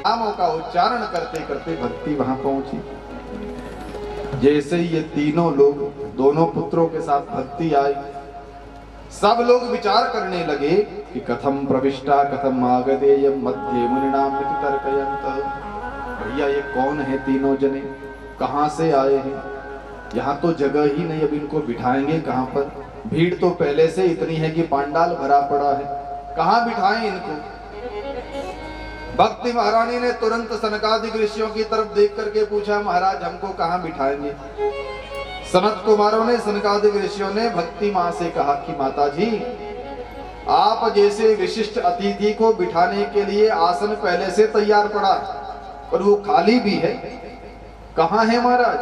नामों का उच्चारण करते करते भक्ति वहां पहुंची। जैसे ये तीनों लोग, दोनों पुत्रों के साथ भक्ति आई, सब लोग विचार करने लगे कि कथम प्रविष्टा कथम आगदेय मध्ये मुनिनाम इति तर्कयन्त। भैया ये कौन है तीनों जने, कहां से आए हैं, यहाँ तो जगह ही नहीं, अब इनको बिठाएंगे कहां पर। भीड़ तो पहले से इतनी है कि पांडाल भरा पड़ा है, कहां बिठाएं इनको। भक्ति महारानी ने तुरंत सनकादिक ऋषियों की तरफ देख करके पूछा, महाराज हमको कहां बिठाएंगे। सनत कुमारों ने, सनकादिक ऋषियों ने भक्ति मां से कहा कि माता जी, आप जैसे विशिष्ट अतिथि को बिठाने के लिए आसन पहले से तैयार पड़ा और वो खाली भी है, कहां है महाराज।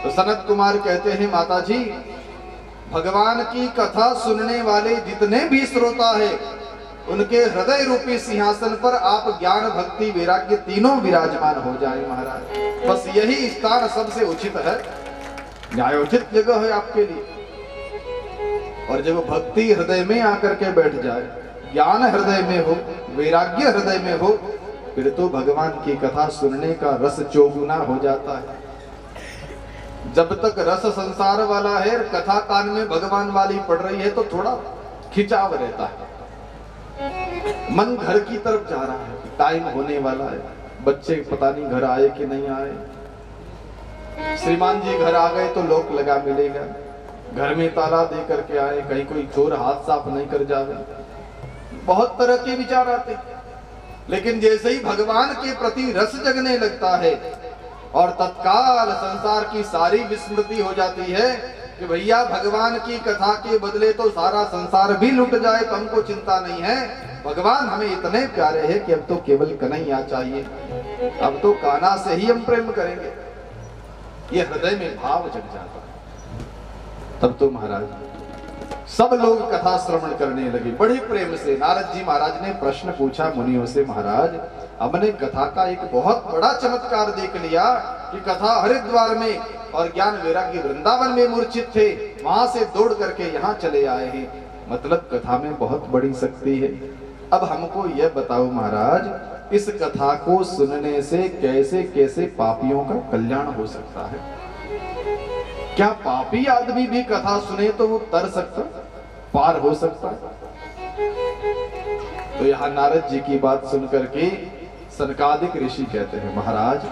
तो सनत कुमार कहते हैं, माता जी भगवान की कथा सुनने वाले जितने भी श्रोता है, उनके हृदय रूपी सिंहासन पर आप ज्ञान भक्ति वैराग्य तीनों विराजमान हो जाए महाराज। बस यही स्थान सबसे उचित है, न्यायोचित जगह है आपके लिए। और जब भक्ति हृदय में आकर के बैठ जाए, ज्ञान हृदय में हो, वैराग्य हृदय में हो, फिर तो भगवान की कथा सुनने का रस चौगुना हो जाता है। जब तक रस संसार वाला है, कथा कान में भगवान वाली पड़ रही है, तो थोड़ा खिंचाव रहता है, मन घर की तरफ जा रहा है, टाइम होने वाला है, बच्चे पता नहीं घर आए कि नहीं आए, श्रीमान जी घर आ गए तो लोक लगा मिलेगा, घर में ताला दे करके आए, कहीं कोई चोर हाथ साफ नहीं कर जावे, बहुत तरह के विचार आते। लेकिन जैसे ही भगवान के प्रति रस जगने लगता है और तत्काल संसार की सारी विस्मृति हो जाती है कि भैया भगवान की कथा के बदले तो सारा संसार भी लुट जाए तो हमको चिंता नहीं है, भगवान हमें इतने प्यारे हैं कि अब तो केवल कन्हैया चाहिए, अब तो कान्हा से ही हम प्रेम करेंगे। ये हृदय में भाव जग जाता है। तब तो महाराज सब लोग कथा श्रवण करने लगे बड़े प्रेम से। नारद जी महाराज ने प्रश्न पूछा मुनियों से, महाराज हमने कथा का एक बहुत बड़ा चमत्कार देख लिया कि कथा हरिद्वार में और ज्ञान वैराग्य वृंदावन में मूर्छित थे, वहां से दौड़ करके यहाँ चले आए हैं, मतलब कथा में बहुत बड़ी शक्ति है। अब हमको यह बताओ महाराज, इस कथा को सुनने से कैसे कैसे पापियों का कल्याण हो सकता है? क्या पापी आदमी भी कथा सुने तो वो तर सकता, पार हो सकता? तो यहाँ नारद जी की बात सुनकर के सनकादिक ऋषि कहते हैं, महाराज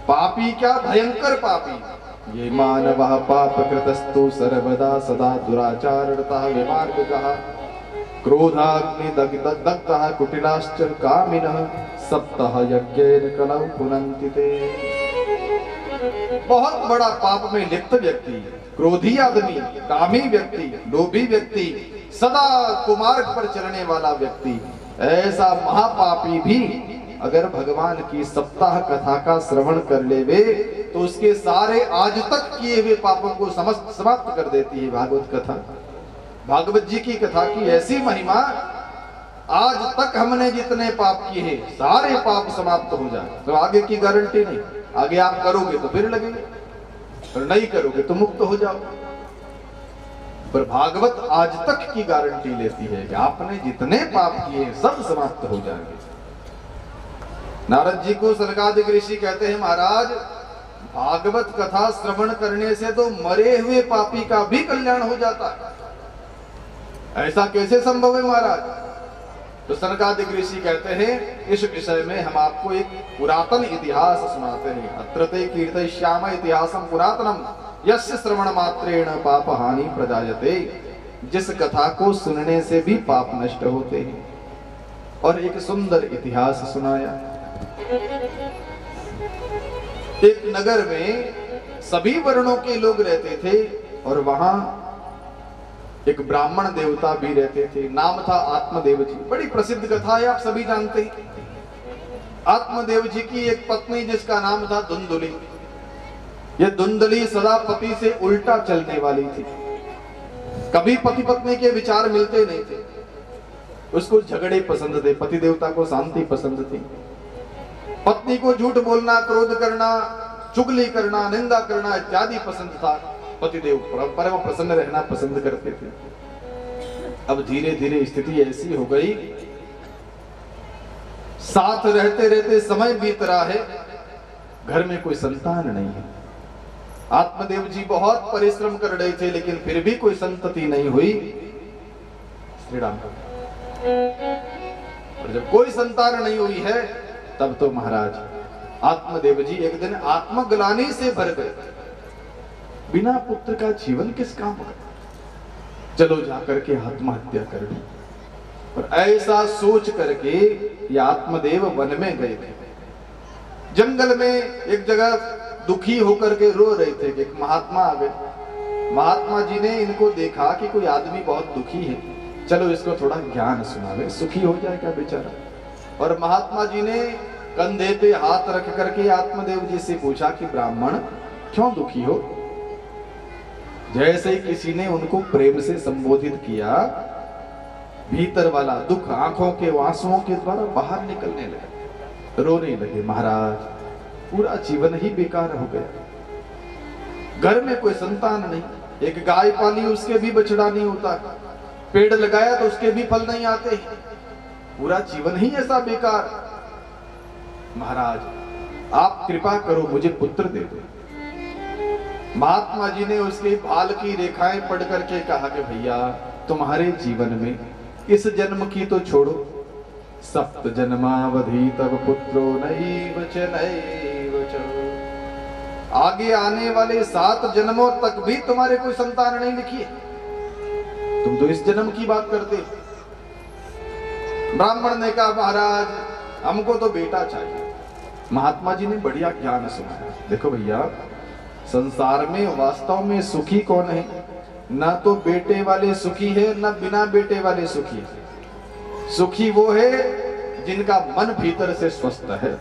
पापी क्या, भयंकर पापी, ये मानव पाप कृतस्तु सर्वदा सदा दुराचारता विमार्गतः क्रोधाग्नि दग्धः कुटिलाश्च कामिनः सप्तः यज्ञेन कलौ पुनन्ति ते। बहुत बड़ा पाप में लिप्त व्यक्ति, क्रोधी आदमी, कामी व्यक्ति, लोभी व्यक्ति, सदा कुमार्ग पर चलने वाला व्यक्ति, ऐसा महापापी भी अगर भगवान की सप्ताह कथा का श्रवण कर लेवे तो उसके सारे आज तक किए हुए पापों को समाप्त कर देती है भागवत कथा। भागवत जी की कथा की ऐसी महिमा, आज तक हमने जितने पाप किए हैं सारे पाप समाप्त हो जाए। तो आगे की गारंटी नहीं, आगे आप करोगे तो फिर लगेंगे और नहीं करोगे तो मुक्त हो जाओ। पर भागवत आज तक की गारंटी लेती है कि आपने जितने पाप किए सब समाप्त हो जाएंगे। नारद जी को सनकादिक ऋषि कहते हैं, महाराज भागवत कथा श्रवण करने से तो मरे हुए पापी का भी कल्याण हो जाता है, ऐसा कैसे संभव है महाराज? तो सनकादिक ऋषि कहते हैं, इस विषय में हम आपको एक पुरातन इतिहास सुनाते हैं। अत्र ते कीर्तयिष्याम इतिहासं पुरातनम यस्य श्रवण मात्रेण पाप हानि प्रजायते। जिस कथा को सुनने से भी पाप नष्ट होते हैं। और एक सुंदर इतिहास सुनाया। एक नगर में सभी वर्णों के लोग रहते थे और वहां एक ब्राह्मण देवता भी रहते थे, नाम था आत्मदेव जी। बड़ी प्रसिद्ध कथा है, आप सभी जानते हैं। आत्मदेव जी की एक पत्नी जिसका नाम था धुंधुली। ये धुंधली सदा पति से उल्टा चलने वाली थी, कभी पति पत्नी के विचार मिलते नहीं थे। उसको झगड़े पसंद थे, पति देवता को शांति पसंद थी। पत्नी को झूठ बोलना, क्रोध करना, चुगली करना, निंदा करना इत्यादि पसंद था। पतिदेव परम प्रसन्न रहना पसंद करते थे। अब धीरे धीरे स्थिति ऐसी हो गई, साथ रहते रहते समय बीत रहा है, घर में कोई संतान नहीं है। आत्मदेव जी बहुत परिश्रम कर रहे थे, लेकिन फिर भी कोई संतति नहीं हुई। श्री राम। और जब कोई संतान नहीं हुई है, तब तो महाराज आत्मदेव जी एक दिन आत्मग्लानि से भर गए। बिना पुत्र का जीवन किस काम का? चलो जाकर के आत्महत्या कर ली। और ऐसा सोच करके ये आत्मदेव वन में गए थे। जंगल में एक जगह दुखी होकर के रो रहे थे कि एक महात्मा आ गए। महात्मा जी ने इनको देखा कि कोई आदमी बहुत दुखी है, चलो इसको थोड़ा ज्ञान सुनावे, सुखी हो जाएगा बेचारा। और महात्मा जी ने कंधे पे हाथ रख करके आत्मदेव जी से पूछा कि ब्राह्मण क्यों दुखी हो? जैसे किसी ने उनको प्रेम से संबोधित किया, भीतर वाला दुख आंखों के आंसुओं के द्वारा बाहर निकलने लगे, रोने लगे। महाराज पूरा जीवन ही बेकार हो गया। घर में कोई संतान नहीं, एक गाय पाली उसके भी बछड़ा नहीं होता, पेड़ लगाया तो उसके भी फल नहीं आते, पूरा जीवन ही ऐसा बेकार। महाराज आप कृपा करो, मुझे पुत्र दे दो। महात्मा जी ने उसके बाल की रेखाएं पढ़ करके कहा कि भैया तुम्हारे जीवन में इस जन्म की तो छोड़ो, सप्त जन्मावधि तब पुत्रो नैव च नैव च, आगे आने वाले 7 जन्मों तक भी तुम्हारे कोई संतान नहीं लिखी है, तुम तो इस जन्म की बात करते। ब्राह्मण ने कहा महाराज हमको तो बेटा चाहिए। महात्मा जी ने बढ़िया ज्ञान सुनाया। देखो भैया संसार में वास्तव में सुखी कौन है? ना तो बेटे वाले सुखी है, ना बिना बेटे वाले सुखी है। सुखी वो है जिनका मन भीतर से स्वस्थ है।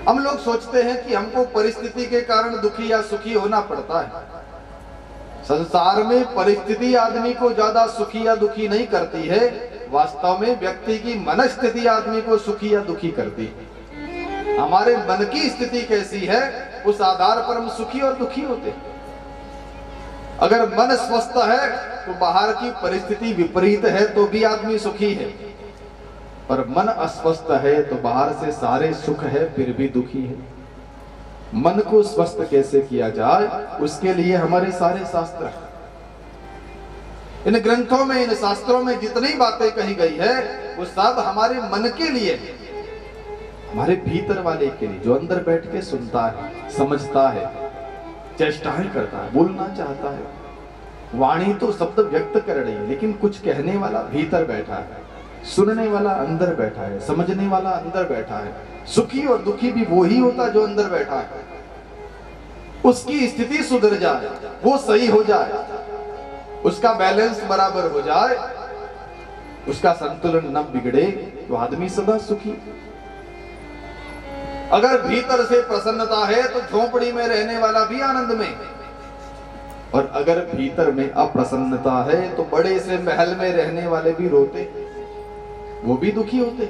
हम लोग सोचते हैं कि हमको परिस्थिति के कारण दुखी या सुखी होना पड़ता है। संसार में परिस्थिति आदमी को ज्यादा सुखी या दुखी नहीं करती है, वास्तव में व्यक्ति की मनस्थिति आदमी को सुखी या दुखी करती है। हमारे मन की स्थिति कैसी है, उस आधार पर हम सुखी और दुखी होते हैं। अगर मन स्वस्थ है तो बाहर की परिस्थिति विपरीत है तो भी आदमी सुखी है, पर मन अस्वस्थ है तो बाहर से सारे सुख है फिर भी दुखी है। मन को स्वस्थ कैसे किया जाए, उसके लिए हमारे सारे शास्त्र, इन ग्रंथों में, इन शास्त्रों में जितनी बातें कही गई है वो सब हमारे मन के लिए है, हमारे भीतर वाले के लिए, जो अंदर बैठ के सुनता है, समझता है, चेष्टाएं करता है, बोलना चाहता है। वाणी तो शब्द व्यक्त कर रही है, लेकिन कुछ कहने वाला भीतर बैठा है, सुनने वाला अंदर बैठा है, समझने वाला अंदर बैठा है। सुखी और दुखी भी वो ही होता जो अंदर बैठा है। उसकी स्थिति सुधर जाए, वो सही हो जाए, उसका बैलेंस बराबर हो जाए, उसका संतुलन न बिगड़े, तो आदमी सदा सुखी। अगर भीतर से प्रसन्नता है तो झोपड़ी में रहने वाला भी आनंद में, और अगर भीतर में अप्रसन्नता है तो बड़े से महल में रहने वाले भी रोते, वो भी दुखी होते।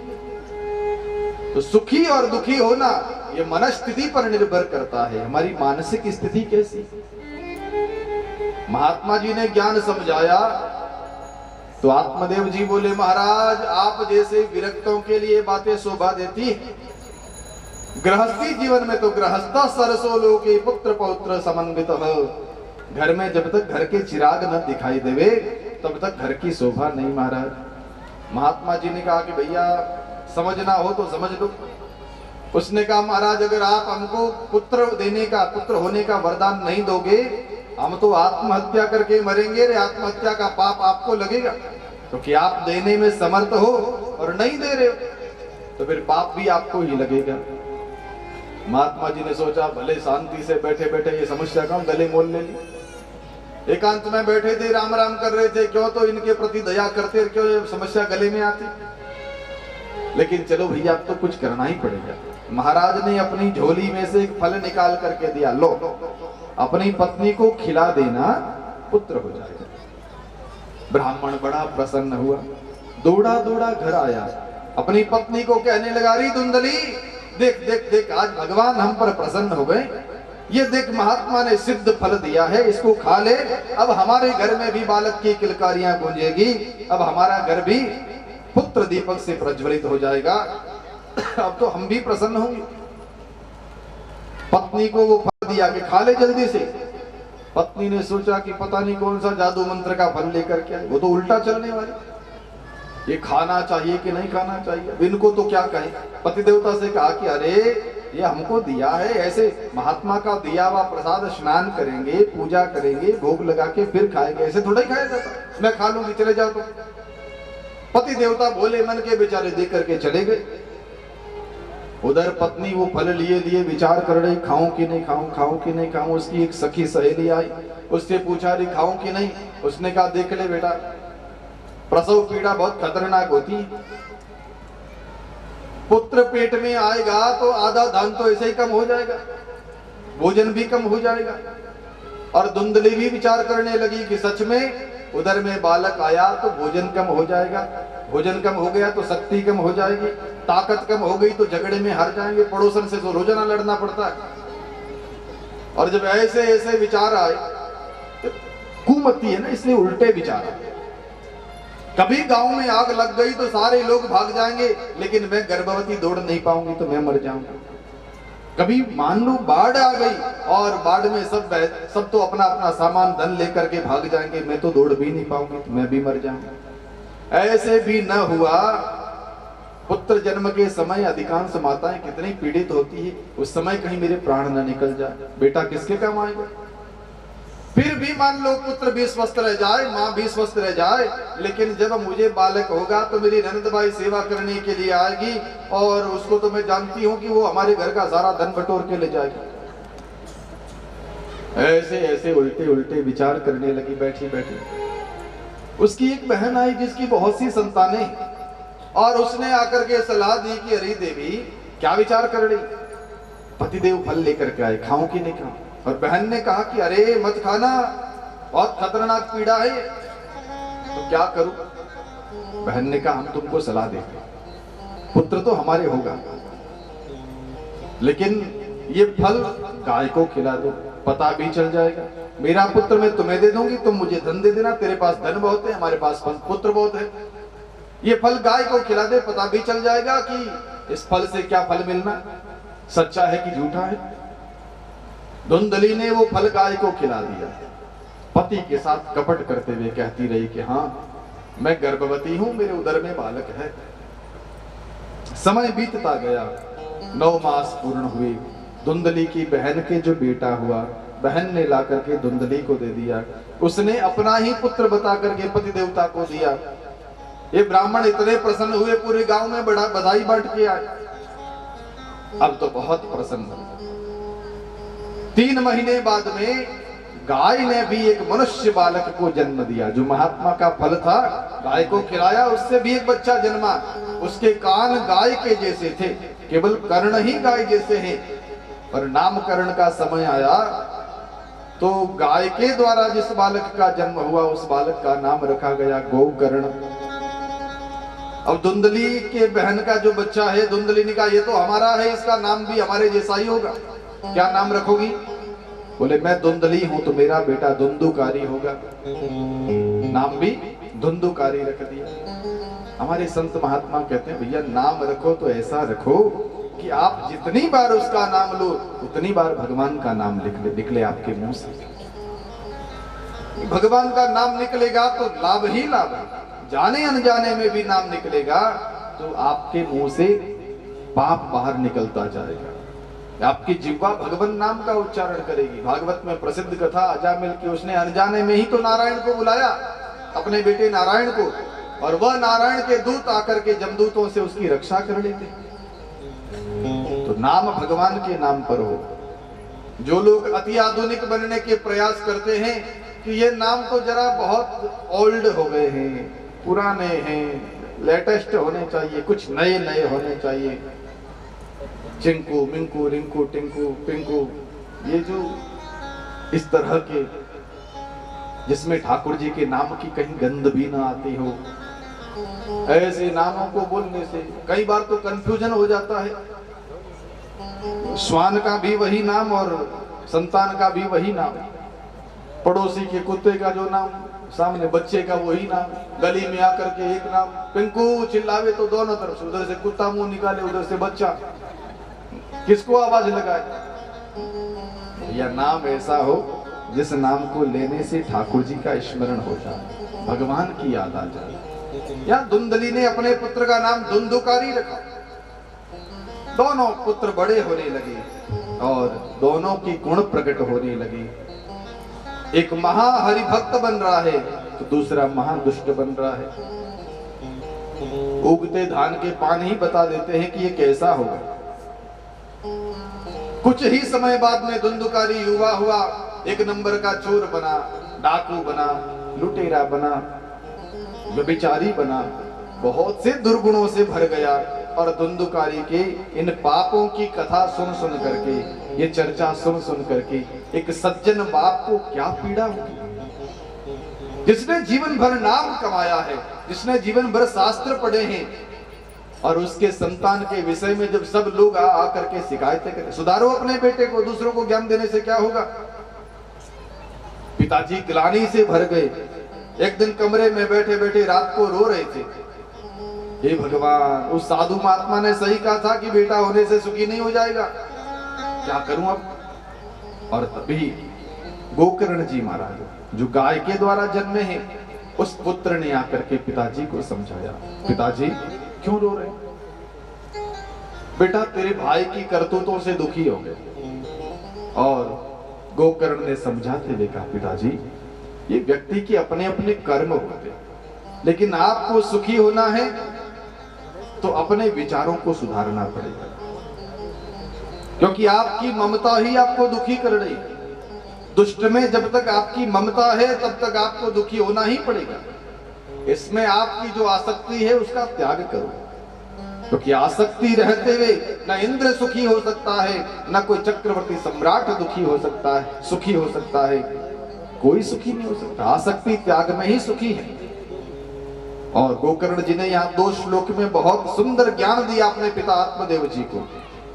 तो सुखी और दुखी होना ये मनस्थिति पर निर्भर करता है, हमारी मानसिक स्थिति कैसी। महात्मा जी ने ज्ञान समझाया तो आत्मदेव जी बोले महाराज आप जैसे विरक्तों के लिए बातें शोभा देती है। गृहस्थी जीवन में तो गृहस्थ सरसो लोके पुत्र पौत्र समन्वित हो। घर में जब तक घर के चिराग न दिखाई देवे तब तक घर की शोभा नहीं। महाराज महात्मा जी ने कहा कि भैया समझना हो तो समझ लो। उसने कहा महाराज अगर आप हमको पुत्र देने का, पुत्र होने का वरदान नहीं दोगे, हम तो आत्महत्या करके मरेंगे। रे आत्महत्या का पाप आपको लगेगा, क्योंकि तो आप देने में समर्थ हो और नहीं दे रहे हो, तो फिर पाप भी आपको ही लगेगा। महात्मा जी ने सोचा भले शांति से बैठे बैठे ये समस्या का गले मोल ले ली। एकांत में बैठे थे, राम राम कर रहे थे, क्यों तो इनके प्रति दया करते, क्यों ये समस्या गले में आती। लेकिन चलो भैया अब तो कुछ करना ही पड़ेगा। महाराज ने अपनी झोली में से एक फल निकाल करके दिया, लो अपनी पत्नी को खिला देना, पुत्र हो जाएगा। ब्राह्मण बड़ा प्रसन्न हुआ, दौड़ा दौड़ा घर आया, अपनी पत्नी को कहने लगा री धुंधली देख देख देख आज भगवान हम पर प्रसन्न हो गए। ये देख महात्मा ने सिद्ध फल दिया है, इसको खा ले। अब हमारे घर में भी बालक की किलकारियां गूंजेगी, अब हमारा घर भी पुत्र दीपक से प्रज्वलित हो जाएगा, अब तो हम भी प्रसन्न होंगे। पत्नी को वो फल दिया कि खा ले जल्दी से। पत्नी ने सोचा कि पता नहीं कौन सा जादू मंत्र का फल लेकर के आए, वो तो उल्टा चलने वाले, ये खाना चाहिए कि नहीं खाना चाहिए, अब इनको तो क्या कहें। पति देवता से कहा कि अरे ये हमको दिया है, ऐसे महात्मा का दिया हुआ प्रसाद स्नान करेंगे, पूजा करेंगे, भोग लगा के फिर खाएंगे, ऐसे थोड़ा ही खाया जाता, मैं खा लूंगी चले जाओ। तो पति देवता बोले मन के बेचारे दे करके चले गए। उधर पत्नी वो फल लिए लिए विचार कर रही, खाऊं कि नहीं खाऊं, खाऊं कि नहीं खाऊं। उसकी एक सखी सहेली आई, उससे पूछा रही खाऊं कि नहीं। उसने कहा देख ले बेटा, प्रसव पीड़ा बहुत खतरनाक होती है, पुत्र पेट में आएगा तो आधा धन तो ऐसे ही कम हो जाएगा, भोजन भी कम हो जाएगा। और धुंधली भी विचार करने लगी कि सच में उधर में बालक आया तो भोजन कम हो जाएगा, भोजन कम हो गया तो शक्ति कम हो जाएगी, ताकत कम हो गई तो झगड़े में हार जाएंगे, पड़ोसन से तो रोजाना लड़ना पड़ता है। और जब ऐसे ऐसे विचार आए, तो कुमति है ना, इसलिए उल्टे विचार आए। कभी गांव में आग लग गई तो सारे लोग भाग जाएंगे, लेकिन मैं गर्भवती दौड़ नहीं पाऊंगी तो मैं मर जाऊंगी। कभी मान लो बाढ़ आ गई और बाढ़ में सब तो अपना अपना सामान धन लेकर के भाग जाएंगे, मैं तो दौड़ भी नहीं पाऊंगी तो मैं भी मर जाऊंगी। ऐसे भी न हुआ। पुत्र जन्म के समय अधिकांश माताएं कितनी पीड़ित होती है, उस समय कहीं मेरे प्राण न निकल जाए, बेटा किसके काम आएगा। फिर भी मान लो पुत्र भी स्वस्थ रह जाए, माँ भी स्वस्थ रह जाए, लेकिन जब मुझे बालक होगा तो मेरी ननदबाई सेवा करने के लिए आएगी और उसको तो मैं जानती हूँ कि वो हमारे घर का सारा धन बटोर के ले जाएगी। ऐसे ऐसे उल्टे उल्टे विचार करने लगी बैठी बैठी। उसकी एक बहन आई जिसकी बहुत सी संतानें, और उसने आकर के सलाह दी कि अरे देवी क्या विचार कर रही, पतिदेव फल लेकर के आए, खाऊं कि नहीं खाऊं। और बहन ने कहा कि अरे मत खाना, बहुत खतरनाक पीड़ा है, तो क्या करूं। बहन ने कहा हम तुमको सलाह देते, पुत्र तो हमारे होगा, लेकिन ये फल गाय को खिला दो, पता भी चल जाएगा। मेरा पुत्र मैं तुम्हें दे दूंगी, तुम मुझे धन दे देना, तेरे पास धन बहुत है, हमारे पास पुत्र बहुत है। ये फल गाय को खिला दे, पता भी चल जाएगा कि इस फल से क्या फल मिलना, सच्चा है कि झूठा है। धुंधली ने वो फल गाय को खिला दिया। पति के साथ कपट करते हुए कहती रही कि हाँ मैं गर्भवती हूं, मेरे उदर में बालक है। समय बीतता गया, 9 मास पूर्ण हुए। धुंधली की बहन के जो बेटा हुआ, बहन ने ला करके धुंधली को दे दिया। उसने अपना ही पुत्र बता करके पति देवता को दिया। ये ब्राह्मण इतने प्रसन्न हुए, पूरे गांव में बड़ा बधाई बांट के आए। अब तो बहुत प्रसन्न। 3 महीने बाद में गाय ने भी एक मनुष्य बालक को जन्म दिया। जो महात्मा का फल था, गाय को खिलाया, उससे भी एक बच्चा जन्मा। उसके कान गाय के जैसे थे, केवल कर्ण ही गाय जैसे हैं। पर नामकरण का समय आया तो गाय के द्वारा जिस बालक का जन्म हुआ, उस बालक का नाम रखा गया गोकर्ण। अब धुंधली के बहन का जो बच्चा है, धुंधली ने कहा ये तो हमारा है, इसका नाम भी हमारे जैसा ही होगा, क्या नाम रखोगी। बोले मैं धुंधली हूं तो मेरा बेटा धुंधुकारी होगा। नाम भी धुंधुकारी रख दिया। हमारे संत महात्मा कहते हैं भैया नाम रखो तो ऐसा रखो कि आप जितनी बार उसका नाम लो उतनी बार भगवान का नाम निकले आपके मुंह से। भगवान का नाम निकलेगा तो लाभ ही लाभ है। जाने अनजाने में भी नाम निकलेगा तो आपके मुंह से पाप बाहर निकलता जाएगा। आपकी जिह्वा भगवान नाम का उच्चारण करेगी। भागवत में प्रसिद्ध कथा, अजामिल की, उसने अनजाने में ही तो नारायण को बुलाया, अपने बेटे नारायण को, और वह नारायण के दूत आकर के जमदूतों से उसकी रक्षा कर लेते। तो नाम भगवान के नाम पर हो। जो लोग अति आधुनिक बनने के प्रयास करते हैं कि ये नाम तो जरा बहुत ओल्ड हो गए हैं, पुराने हैं, लेटेस्ट होने चाहिए, कुछ नए नए होने चाहिए, चिंकू मिंकू रिंकू टिंकू पिंकू, ये जो इस तरह के जिसमें ठाकुर जी के नाम की कहीं गंध भी ना आती हो, ऐसे नामों को बोलने से कई बार तो कंफ्यूजन हो जाता है। श्वान का भी वही नाम और संतान का भी वही नाम, पड़ोसी के कुत्ते का जो नाम सामने बच्चे का वही नाम, गली में आकर के एक नाम, पिंकू चिल्लावे तो दोनों तरफ से, उधर से कुत्ता मुंह निकाले, उधर से बच्चा, किसको आवाज लगाए? या नाम ऐसा हो जिस नाम को लेने से ठाकुर जी का स्मरण हो जाए, भगवान की याद आ जाए। या धुंधली ने अपने पुत्र का नाम धुंधुकारी रखा। दोनों पुत्र बड़े होने लगे और दोनों की गुण प्रकट होने लगे। एक महा हरिभक्त बन रहा है तो दूसरा महादुष्ट बन रहा है। उगते धान के पान ही बता देते हैं कि ये कैसा होगा। कुछ ही समय बाद में धुंधुकारी युवा हुआ, एक नंबर का चोर बना, डाकू बना, लुटेरा बना, व्यभिचारी बना, बहुत से दुर्गुणों से भर गया। और धुंधुकारी के इन पापों की कथा सुन सुन करके, ये चर्चा सुन सुन करके एक सज्जन बाप को क्या पीड़ा होगी, जिसने जीवन भर नाम कमाया है, जिसने जीवन भर शास्त्र पढ़े हैं, और उसके संतान के विषय में जब सब लोग आ करके शिकायतें करें, सुधारो अपने बेटे को, दूसरों को ज्ञान देने से क्या होगा। पिताजी ग्लानि से भर गए। एक दिन कमरे में बैठे बैठे रात को रो रहे थे, हे भगवान, उस साधु महात्मा ने सही कहा था कि बेटा होने से सुखी नहीं हो जाएगा, क्या करूं अब। और तभी गोकर्ण जी महाराज जो गाय के द्वारा जन्मे हैं, उस पुत्र ने आकर के पिताजी को समझाया, पिताजी क्यों रो रहे? बेटा तेरे भाई की करतूतों से दुखी हो गए। और गोकर्ण ने समझाते हुए कहा, पिताजी ये व्यक्ति के अपने अपने कर्म होते, लेकिन आपको सुखी होना है तो अपने विचारों को सुधारना पड़ेगा, क्योंकि आपकी ममता ही आपको दुखी कर रही है। दुष्ट में जब तक आपकी ममता है तब तक आपको दुखी होना ही पड़ेगा। इसमें आपकी जो आसक्ति है उसका त्याग करो, क्योंकि आसक्ति रहते हुए न इंद्र सुखी हो सकता है, न कोई चक्रवर्ती सम्राट दुखी हो सकता है, सुखी हो सकता है, कोई सुखी नहीं हो सकता। आसक्ति त्याग में ही सुखी है। और गोकर्ण जी ने यहाँ 2 श्लोक में बहुत सुंदर ज्ञान दिया अपने पिता आत्मदेव जी को।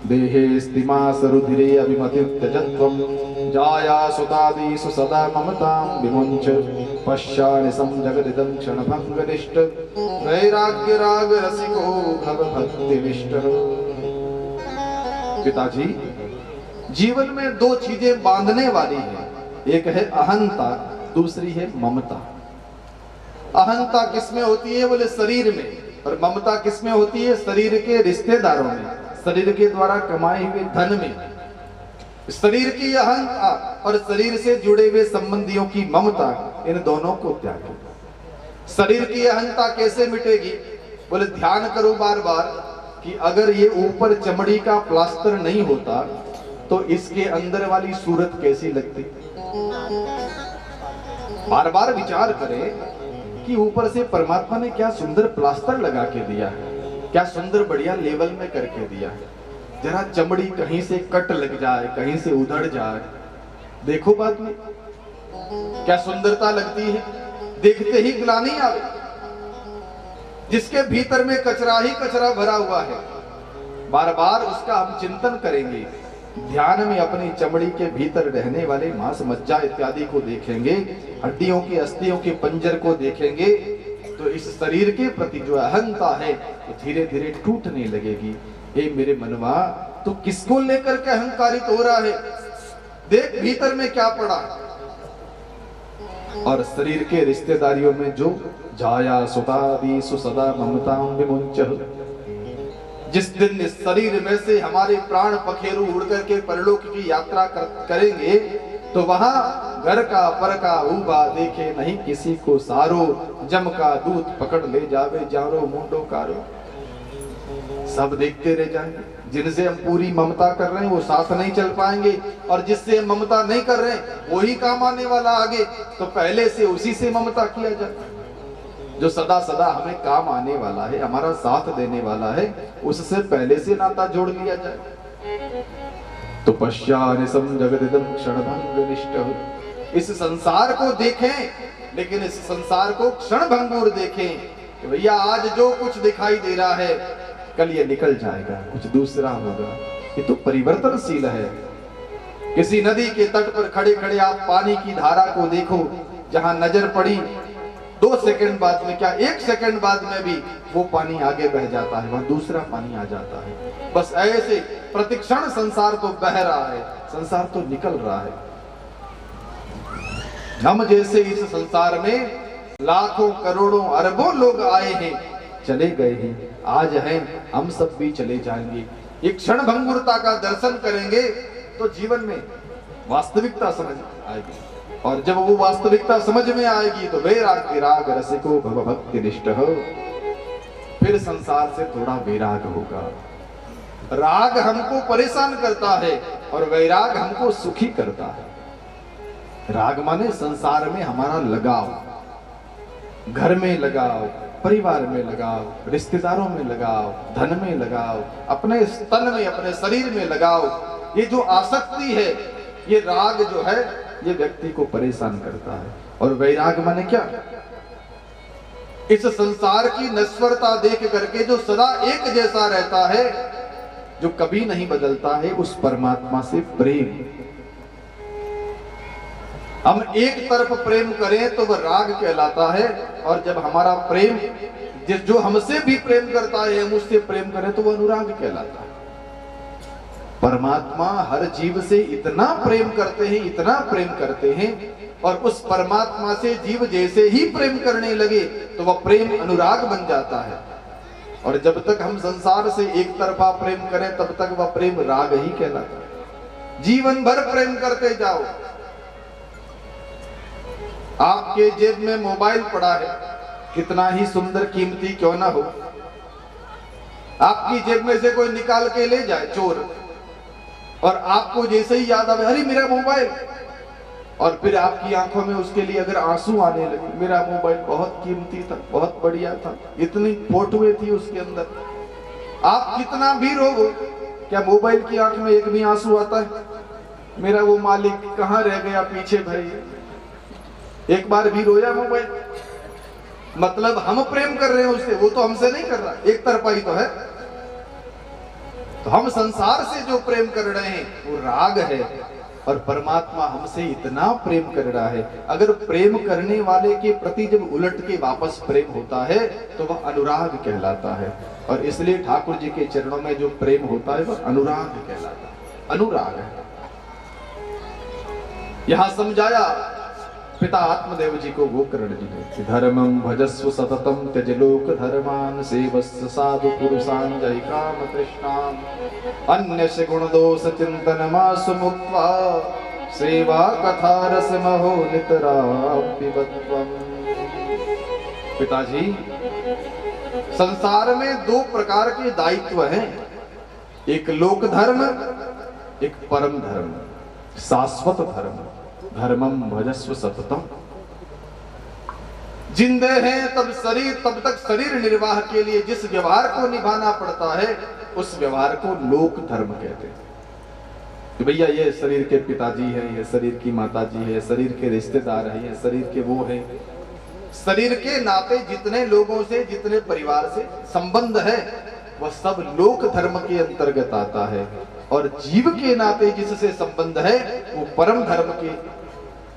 देहे स्तिमा सरुधिरे अभिमति त्यजत्वम जाया सुतादिषु सदा ममतां विमुञ्च पश्यानि समजगदिदं क्षणभंगनिष्ठ वैराग्य राग रसिको भव भक्तिनिष्ठ। पिताजी, जीवन में 2 चीजें बांधने वाली है, एक है अहंता, दूसरी है ममता। अहंता किसमें होती है? बोले शरीर में। और ममता किसमें होती है? शरीर के रिश्तेदारों में, शरीर के द्वारा कमाए हुए धन में। शरीर की अहंता और शरीर से जुड़े हुए संबंधियों की ममता, इन दोनों को त्यागो। शरीर की अहंता कैसे मिटेगी? बोले ध्यान करो बार बार कि अगर ये ऊपर चमड़ी का प्लास्टर नहीं होता तो इसके अंदर वाली सूरत कैसी लगती। बार बार विचार करें कि ऊपर से परमात्मा ने क्या सुंदर प्लास्टर लगा के दिया है, क्या सुंदर बढ़िया लेवल में करके दिया है। जरा चमड़ी कहीं से कट लग जाए, कहीं से उधड़ जाए, देखो बाद में क्या सुंदरता लगती है, देखते ही ग्लानि आवे। जिसके भीतर में कचरा ही कचरा भरा हुआ है, बार बार उसका हम चिंतन करेंगे, ध्यान में अपनी चमड़ी के भीतर रहने वाले मांस मज्जा इत्यादि को देखेंगे, हड्डियों की अस्थियों के पंजर को देखेंगे, तो इस शरीर के प्रति जो अहंता है वो धीरे धीरे टूटने लगेगी। हे मेरे मनवा, तो किसको लेकर के अहंकारित हो रहा है? देख भीतर में क्या पड़ा। और शरीर के रिश्तेदारियों में जो जाया सुतादिषु सदा ममतां विमुञ्च, जिस दिन इस शरीर में से हमारे प्राण पखेरु उड़ करके परलोक की यात्रा करेंगे, तो वहां घर का पर का ऊबा देखे नहीं किसी को सारो, जम का दूत पकड़ ले जावे जारो मुंडो कारो। सब देखते रह जाएंगे। जिनसे हम पूरी ममता कर रहे हैं वो साथ नहीं चल पाएंगे, और जिससे हम ममता नहीं कर रहे हैं वही काम आने वाला आगे, तो पहले से उसी से ममता किया जाए। जो सदा सदा हमें काम आने वाला है, हमारा साथ देने वाला है, उससे पहले से नाता जोड़ लिया जाए। तो पश्यानि समजगदिदं क्षणभंगनिष्ठ। इस संसार को देखें, लेकिन इस संसार को क्षणभंगुर देखें कि भैया आज जो कुछ दिखाई दे रहा है कल ये निकल जाएगा, कुछ दूसरा होगा। ये तो परिवर्तनशील है। किसी नदी के तट पर खड़े खड़े आप पानी की धारा को देखो, जहां नजर पड़ी 2 सेकंड बाद में, क्या 1 सेकंड बाद में भी वो पानी आगे बह जाता है, वहां दूसरा पानी आ जाता है। बस ऐसे प्रतिक्षण संसार तो बह रहा है, संसार तो निकल रहा है। हम जैसे इस संसार में लाखों करोड़ों अरबों लोग आए हैं, चले गए हैं, आज हैं, हम सब भी चले जाएंगे। एक क्षण भंगुरता का दर्शन करेंगे तो जीवन में वास्तविकता समझ आएगी, और जब वो वास्तविकता समझ में आएगी तो वैराग विराग रसिको भव भक्ति निष्ठ हो, फिर संसार से थोड़ा वैराग होगा। राग हमको परेशान करता है और वैराग हमको सुखी करता है। राग माने संसार में हमारा लगाव, घर में लगाव, परिवार में लगाव, रिश्तेदारों में लगाव, धन में लगाव, अपने तन में, अपने शरीर में लगाव, ये जो आसक्ति है, ये राग जो है ये व्यक्ति को परेशान करता है। और वैराग माने क्या? इस संसार की नश्वरता देख करके जो सदा एक जैसा रहता है, जो कभी नहीं बदलता है, उस परमात्मा से प्रेम। हम एक तरफ प्रेम करें तो वह राग कहलाता है, और जब हमारा प्रेम जो हमसे भी प्रेम करता है, हम उससे प्रेम करें तो वह अनुराग कहलाता है। परमात्मा हर जीव से इतना प्रेम करते हैं, इतना प्रेम करते हैं, और उस परमात्मा से जीव जैसे ही प्रेम करने लगे तो वह प्रेम अनुराग बन जाता है। और जब तक हम संसार से एक तरफा प्रेम करें तब तक वह प्रेम राग ही कहलाता है। जीवन भर प्रेम करते जाओ। आपके जेब में मोबाइल पड़ा है, कितना ही सुंदर कीमती क्यों ना हो, आपकी जेब में से कोई निकाल के ले जाए चोर, और आपको जैसे ही याद आवे अरे मेरा मोबाइल, और फिर आपकी आंखों में उसके लिए अगर आंसू आने लगे, मेरा मोबाइल बहुत कीमती था, बहुत बढ़िया था, इतनी फोटोएं थी उसके अंदर, आप कितना भी रोवो, क्या मोबाइल की आंख में एक भी आंसू आता है? मेरा वो मालिक कहाँ रह गया पीछे भाई, एक बार भी रोया मोबाइल? मतलब हम प्रेम कर रहे हैं उससे, वो तो हमसे नहीं कर रहा, एक तरफा ही तो है। तो हम संसार से जो प्रेम कर रहे हैं वो राग है, और परमात्मा हमसे इतना प्रेम कर रहा है। अगर प्रेम करने वाले के प्रति जब उलट के वापस प्रेम होता है तो वह अनुराग कहलाता है। और इसलिए ठाकुर जी के चरणों में जो प्रेम होता है वह अनुराग कहलाता है, अनुराग है। यहां समझाया पिता आत्मदेव जी को गोकर्ण जी ने, धर्मं भजस्व सततम त्यज लोक धर्मान सेवस्य साधु पुरुषान जय काम कृष्णाम अन्यस्य गुण दोष चिंतन मासु मुक्त्वा सेवा कथा रस महो नितरापिबत्वम्। पिताजी, संसार में 2 प्रकार के दायित्व हैं, एक लोक धर्म, एक परम धर्म, शाश्वत धर्म। धर्मम भजस्व सततम, जिंदे हैं तब तक शरीर निर्वाह के लिए जिस व्यवहार को निभाना पड़ता है उस व्यवहार को लोक धर्म कहते हैं। कि भैया ये शरीर के पिताजी हैं, ये शरीर की माताजी है, शरीर के रिश्तेदार हैं, ये शरीर के वो हैं। शरीर के नाते जितने लोगों से, जितने परिवार से संबंध है वह सब लोक धर्म के अंतर्गत आता है, और जीव के नाते जिससे संबंध है वो परम धर्म की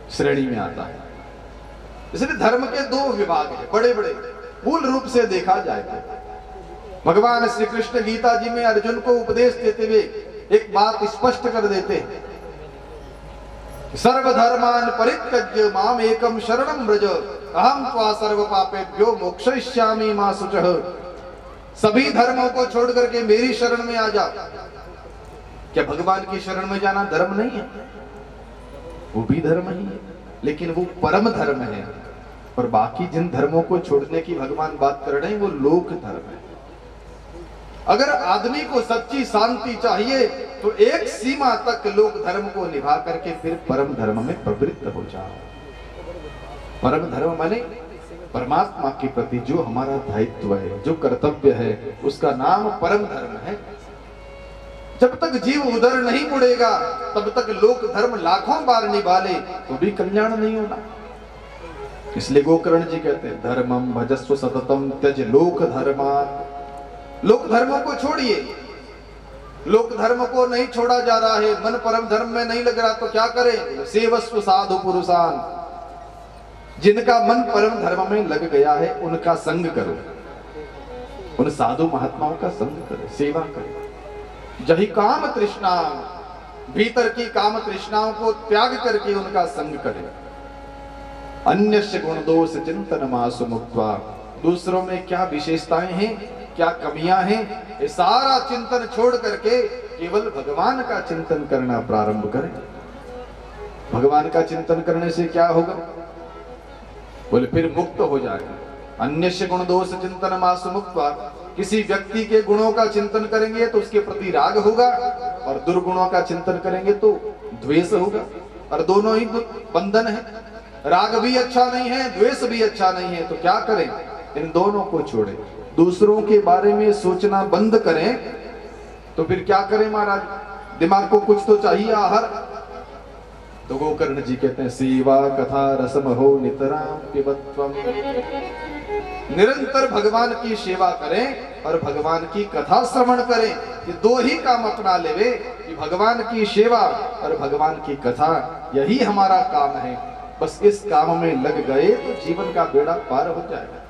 श्रेणी में आता है। इसलिए धर्म के 2 विभाग हैं बड़े बड़े, मूल रूप से देखा जाए तो। भगवान श्री कृष्ण गीता जी में अर्जुन को उपदेश देते हुए एक बात स्पष्ट कर देते हैं, सर्वधर्मान परित्यज्य माम एकम शरणं व्रज अहम त्वा सर्व पापेभ्यो मोक्षयिष्यामि मा शुचः। सभी धर्मों को छोड़ करके मेरी शरण में आ जा। क्या भगवान की शरण में जाना धर्म नहीं है? वो भी धर्म ही है, लेकिन वो परम धर्म है। और बाकी जिन धर्मों को छोड़ने की भगवान बात कर रहे हैं वो लोक धर्म है। अगर आदमी को सच्ची शांति चाहिए तो एक सीमा तक लोक धर्म को निभा करके फिर परम धर्म में प्रवृत्त हो जाओ। परम धर्म माने परमात्मा के प्रति जो हमारा दायित्व है, जो कर्तव्य है, उसका नाम परम धर्म है। जब तक जीव उधर नहीं मुड़ेगा तब तक लोक धर्म लाखों बार निभा ले तो भी कल्याण नहीं होना। इसलिए गोकर्ण जी कहते हैं, धर्मम भजस्व सततम त्यज लोक धर्मान। लोक धर्मों को छोड़िए, लोक धर्म को नहीं छोड़ा जा रहा है, मन परम धर्म में नहीं लग रहा तो क्या करें? सेवस्व साधु पुरुषान, जिनका मन परम धर्म में लग गया है उनका संग करो, उन साधु महात्माओं का संग करो, सेवा करो। जही काम तृष्णा, भीतर की काम तृष्णाओं को त्याग करके उनका संग करें। अन्यस्य गुण दोष चिंतन मासु मुक्त्वा, दूसरों में क्या विशेषताएं हैं, क्या कमियां हैं, ये सारा चिंतन छोड़ करके केवल भगवान का चिंतन करना प्रारंभ करें। भगवान का चिंतन करने से क्या होगा? बोले फिर मुक्त हो जाएगा। अन्यस्य गुण दोष चिंतन मासु मुक्त्वा, किसी व्यक्ति के गुणों का चिंतन करेंगे तो उसके प्रति राग होगा, और दुर्गुणों का चिंतन करेंगे तो द्वेष होगा, और दोनों ही बंधन है। राग भी अच्छा नहीं है, द्वेष भी अच्छा नहीं है, तो क्या करें? इन दोनों को छोड़ें, दूसरों के बारे में सोचना बंद करें। तो फिर क्या करें महाराज? दिमाग को कुछ तो चाहिए आहार। तो गोकर्ण जी कहते हैं, सेवा कथा रसम हो नितराम पिबत्वम। निरंतर भगवान की सेवा करें और भगवान की कथा श्रवण करें। ये दो ही काम अपना लेवे कि भगवान की सेवा और भगवान की कथा, यही हमारा काम है। बस इस काम में लग गए तो जीवन का बेड़ा पार हो जाएगा।